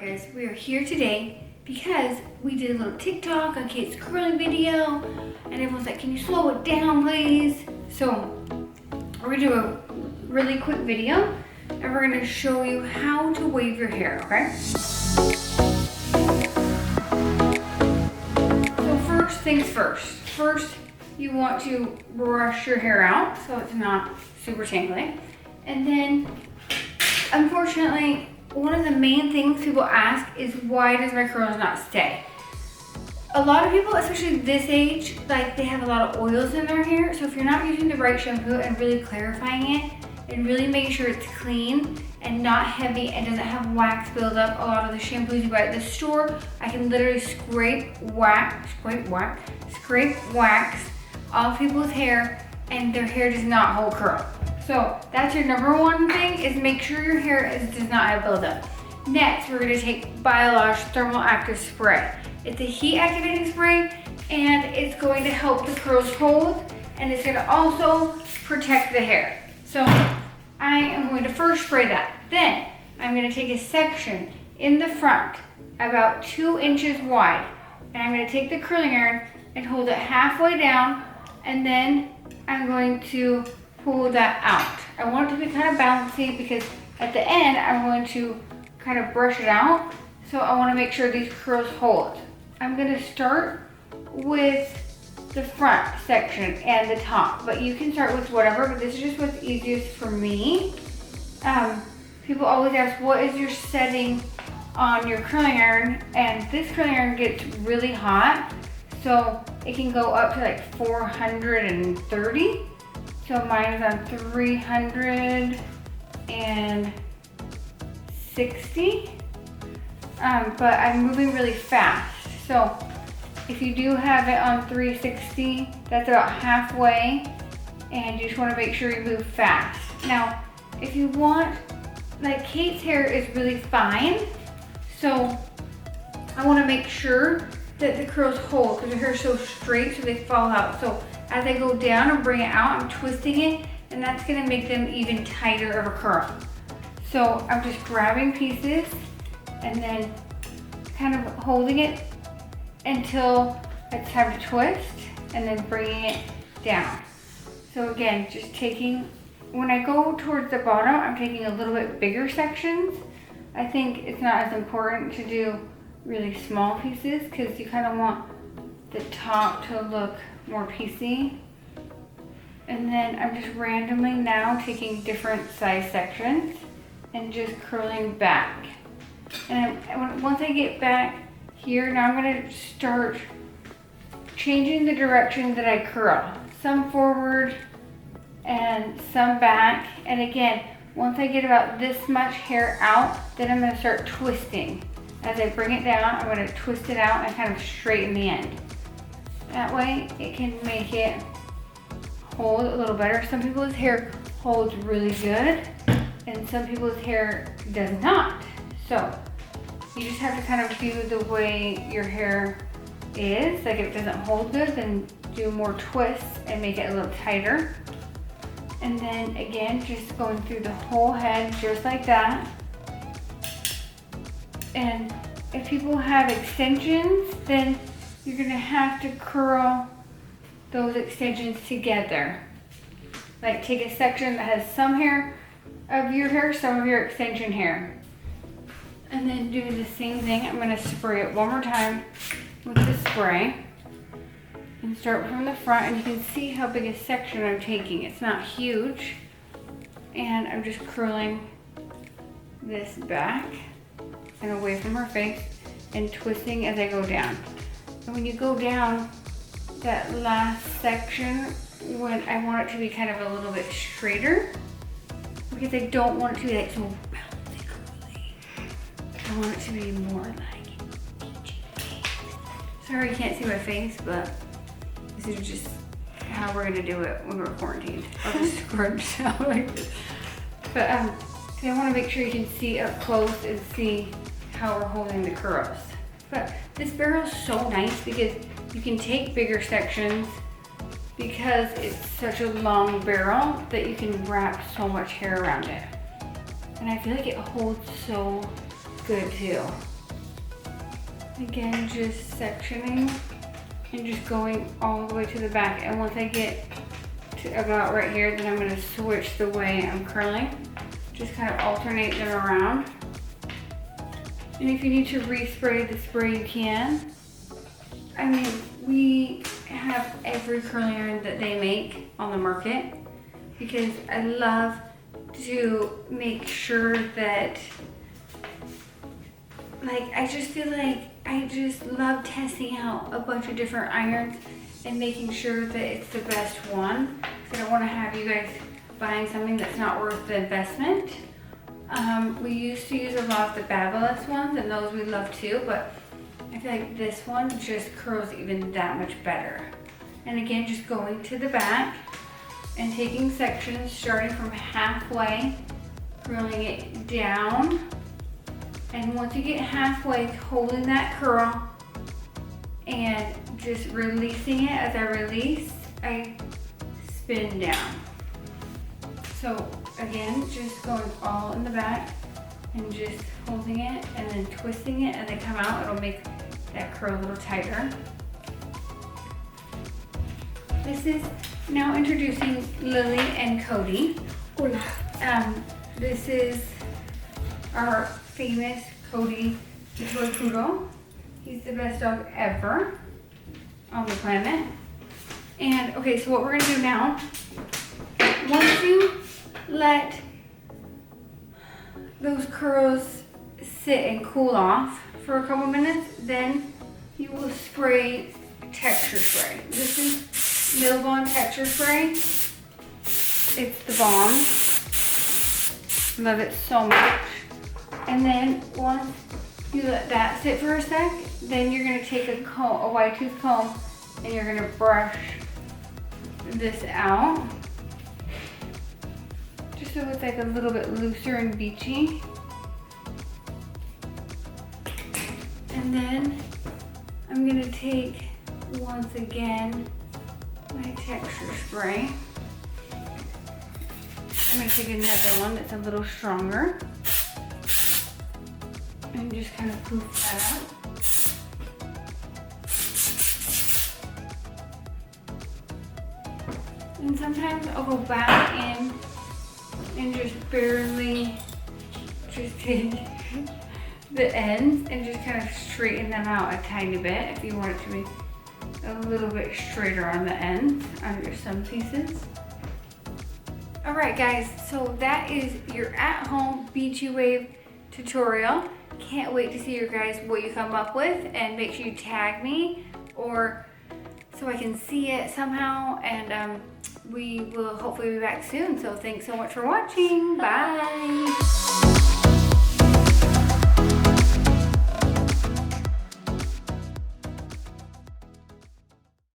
guys, we are here today because we did a little TikTok on Kate's curling video and everyone's like, can you slow it down please? So we're gonna do a really quick video and we're gonna show you how to wave your hair, okay? So first things first. First, you want to brush your hair out so it's not super tangly. And then, unfortunately, one of the main things people ask is why does my curls not stay? A lot of people, especially this age, like they have a lot of oils in their hair. So if you're not using the right shampoo and really clarifying it and really making sure it's clean and not heavy and doesn't have wax buildup, a lot of the shampoos you buy at the store, I can literally scrape wax off people's hair and their hair does not hold curl. So that's your number one thing, is make sure your hair does not have buildup. Next, we're gonna take Biolage Thermal Active Spray. It's a heat activating spray and it's going to help the curls hold and it's gonna also protect the hair. So I am going to first spray that. Then I'm gonna take a section in the front about 2 inches wide and I'm gonna take the curling iron and hold it halfway down and then I'm going to pull that out. I want it to be kind of bouncy because at the end I'm going to kind of brush it out. So I want to make sure these curls hold. I'm going to start with the front section and the top, but you can start with whatever, but this is just what's easiest for me. People always ask, what is your setting on your curling iron? And this curling iron gets really hot, so it can go up to like 430. So mine is on 360, but I'm moving really fast. So if you do have it on 360, that's about halfway, and you just want to make sure you move fast. Now, if you want, like Kate's hair is really fine, so I want to make sure that the curls hold because her hair is so straight so they fall out. So as I go down and bring it out, I'm twisting it and that's gonna make them even tighter of a curl. So I'm just grabbing pieces and then kind of holding it until it's time to twist and then bringing it down. So again, just taking, when I go towards the bottom, I'm taking a little bit bigger sections. I think it's not as important to do really small pieces because you kind of want the top to look more piecey. And then I'm just randomly now taking different size sections and just curling back. And once I get back here, now I'm going to start changing the direction that I curl. Some forward and some back. And again, once I get about this much hair out, then I'm going to start twisting. As I bring it down, I'm going to twist it out and kind of straighten the end. That way it can make it hold a little better. Some people's hair holds really good and some people's hair does not. So you just have to kind of do the way your hair is. Like if it doesn't hold good, then do more twists and make it a little tighter. And then again, just going through the whole head just like that. And if people have extensions, then you're gonna have to curl those extensions together. Like take a section that has some hair of your hair, some of your extension hair. And then do the same thing. I'm gonna spray it one more time with the spray. And start from the front, and you can see how big a section I'm taking. It's not huge. And I'm just curling this back and away from her face and twisting as I go down. And when you go down that last section, when I want it to be kind of a little bit straighter, because I don't want it to be like so bouncy curly. I want it to be more like peachy. Sorry you can't see my face, but this is just how we're gonna do it when we're quarantined. I'll just scrunch out like this. But I want to make sure you can see up close and see how we're holding the curls. But this barrel is so nice because you can take bigger sections because it's such a long barrel that you can wrap so much hair around it. And I feel like it holds so good too. Again, just sectioning and just going all the way to the back. And once I get to about right here, then I'm gonna switch the way I'm curling. Just kind of alternate them around. And if you need to respray the spray, you can. I mean, we have every curling iron that they make on the market because I love to make sure that, like, I just feel like I just love testing out a bunch of different irons and making sure that it's the best one. So I don't want to have you guys buying something that's not worth the investment. We used to use a lot of the Babyliss ones, and those we love too, but I feel like this one just curls even that much better. And again, just going to the back and taking sections starting from halfway, curling it down. And once you get halfway, holding that curl and just releasing it. As I release, I spin down. So again, just going all in the back and just holding it and then twisting it, and then come out. It'll make that curl a little tighter. This is now introducing Lily and Cody. This is our famous Cody, the toy poodle. He's the best dog ever on the planet. And okay, so what we're gonna do now, once you let those curls sit and cool off for a couple minutes, then you will spray texture spray. This is Milbon texture spray. It's the bomb. Love it so much. And then once you let that sit for a sec, then you're gonna take a comb, a wide tooth comb, and you're gonna brush this out. Just so it's like a little bit looser and beachy. And then I'm gonna take, once again, my texture spray. I'm gonna take another one that's a little stronger. And just kind of poof that out. And sometimes I'll go back in and just barely just take the ends and just kind of straighten them out a tiny bit if you want it to be a little bit straighter on the ends under some pieces. All right guys, so that is your at-home beachy wave tutorial. Can't wait to see you guys what you come up with, and make sure you tag me or so I can see it somehow, and we will hopefully be back soon. So thanks so much for watching. Bye.